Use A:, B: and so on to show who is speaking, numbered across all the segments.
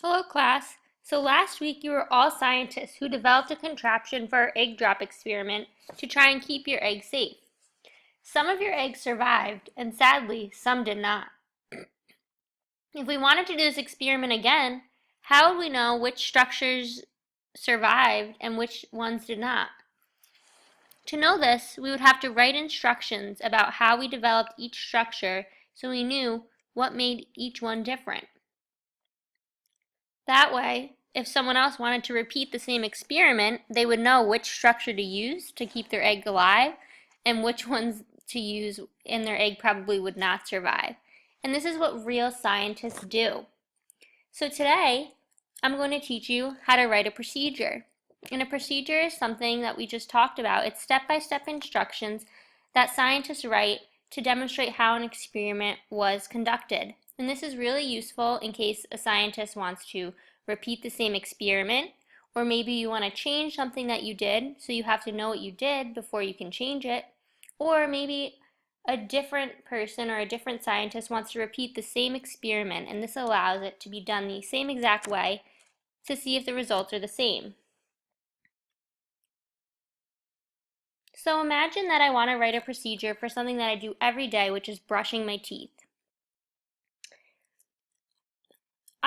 A: Hello, class. So last week you were all scientists who developed a contraption for our egg drop experiment to try and keep your eggs safe. Some of your eggs survived, and sadly, some did not. If we wanted to do this experiment again, how would we know which structures survived and which ones did not? To know this, we would have to write instructions about how we developed each structure so we knew what made each one different. That way, if someone else wanted to repeat the same experiment, they would know which structure to use to keep their egg alive and which ones to use and their egg probably would not survive. And this is what real scientists do. So today, I'm going to teach you how to write a procedure. And a procedure is something that we just talked about. It's step-by-step instructions that scientists write to demonstrate how an experiment was conducted. And this is really useful in case a scientist wants to repeat the same experiment, or maybe you want to change something that you did, so you have to know what you did before you can change it, or maybe a different person or a different scientist wants to repeat the same experiment, and this allows it to be done the same exact way to see if the results are the same. So imagine that I want to write a procedure for something that I do every day, which is brushing my teeth.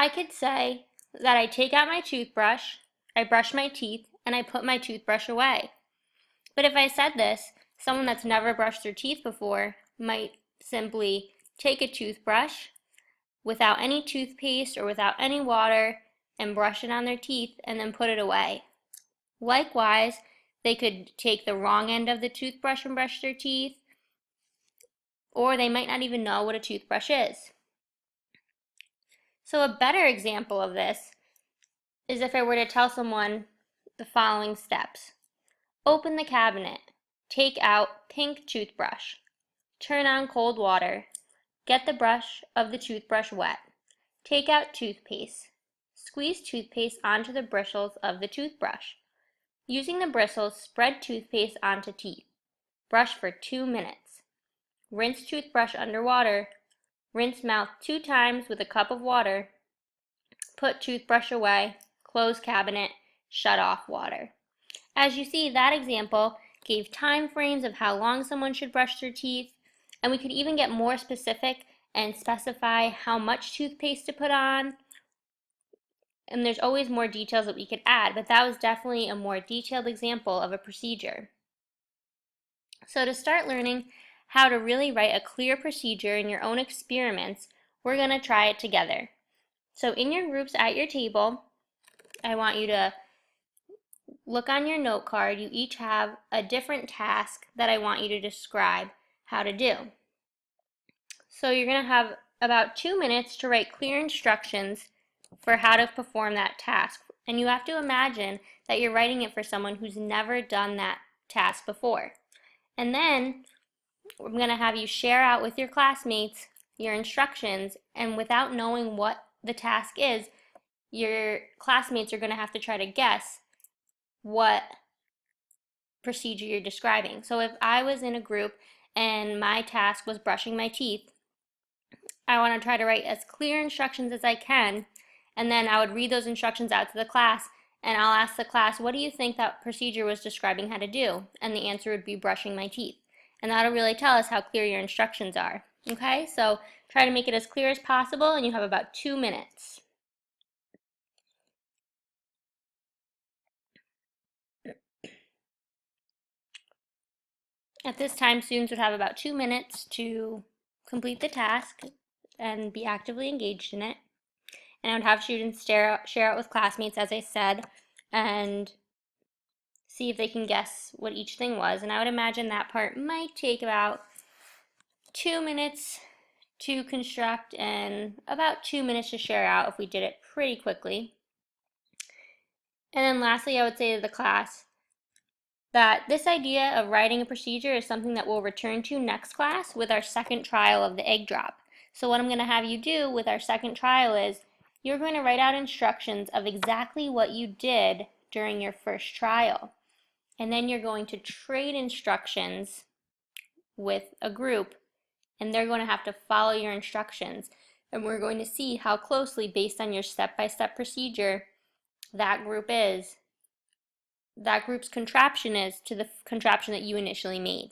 A: I could say that I take out my toothbrush, I brush my teeth, and I put my toothbrush away. But if I said this, someone that's never brushed their teeth before might simply take a toothbrush without any toothpaste or without any water and brush it on their teeth and then put it away. Likewise, they could take the wrong end of the toothbrush and brush their teeth, or they might not even know what a toothbrush is. So a better example of this is if I were to tell someone the following steps. Open the cabinet, take out pink toothbrush, turn on cold water, get the brush of the toothbrush wet, take out toothpaste, squeeze toothpaste onto the bristles of the toothbrush. Using the bristles, spread toothpaste onto teeth. Brush for 2 minutes. Rinse toothbrush under water. Rinse mouth 2 times with a cup of water. Put toothbrush away. Close cabinet. Shut off water. As you see, that example gave time frames of how long someone should brush their teeth, and we could even get more specific and specify how much toothpaste to put on. And there's always more details that we could add, but that was definitely a more detailed example of a procedure. So to start learning how to really write a clear procedure in your own experiments, we're going to try it together. So in your groups at your table, I want you to look on your note card. You each have a different task that I want you to describe how to do. So you're going to have about 2 minutes to write clear instructions for how to perform that task. And you have to imagine that you're writing it for someone who's never done that task before. And then I'm going to have you share out with your classmates your instructions, and without knowing what the task is, your classmates are going to have to try to guess what procedure you're describing. So if I was in a group and my task was brushing my teeth, I want to try to write as clear instructions as I can, and then I would read those instructions out to the class, and I'll ask the class, what do you think that procedure was describing how to do? And the answer would be brushing my teeth. And that'll really tell us how clear your instructions are. Okay, so try to make it as clear as possible, and you have about 2 minutes. At this time, students would have about 2 minutes to complete the task and be actively engaged in it. And I would have students share out with classmates, as I said, and see if they can guess what each thing was. And I would imagine that part might take about 2 minutes to construct and about 2 minutes to share out if we did it pretty quickly. And then lastly, I would say to the class that this idea of writing a procedure is something that we'll return to next class with our second trial of the egg drop. So what I'm going to have you do with our second trial is you're going to write out instructions of exactly what you did during your first trial. And then you're going to trade instructions with a group, and they're going to have to follow your instructions. And we're going to see how closely, based on your step-by-step procedure, that group's contraption is to the contraption that you initially made.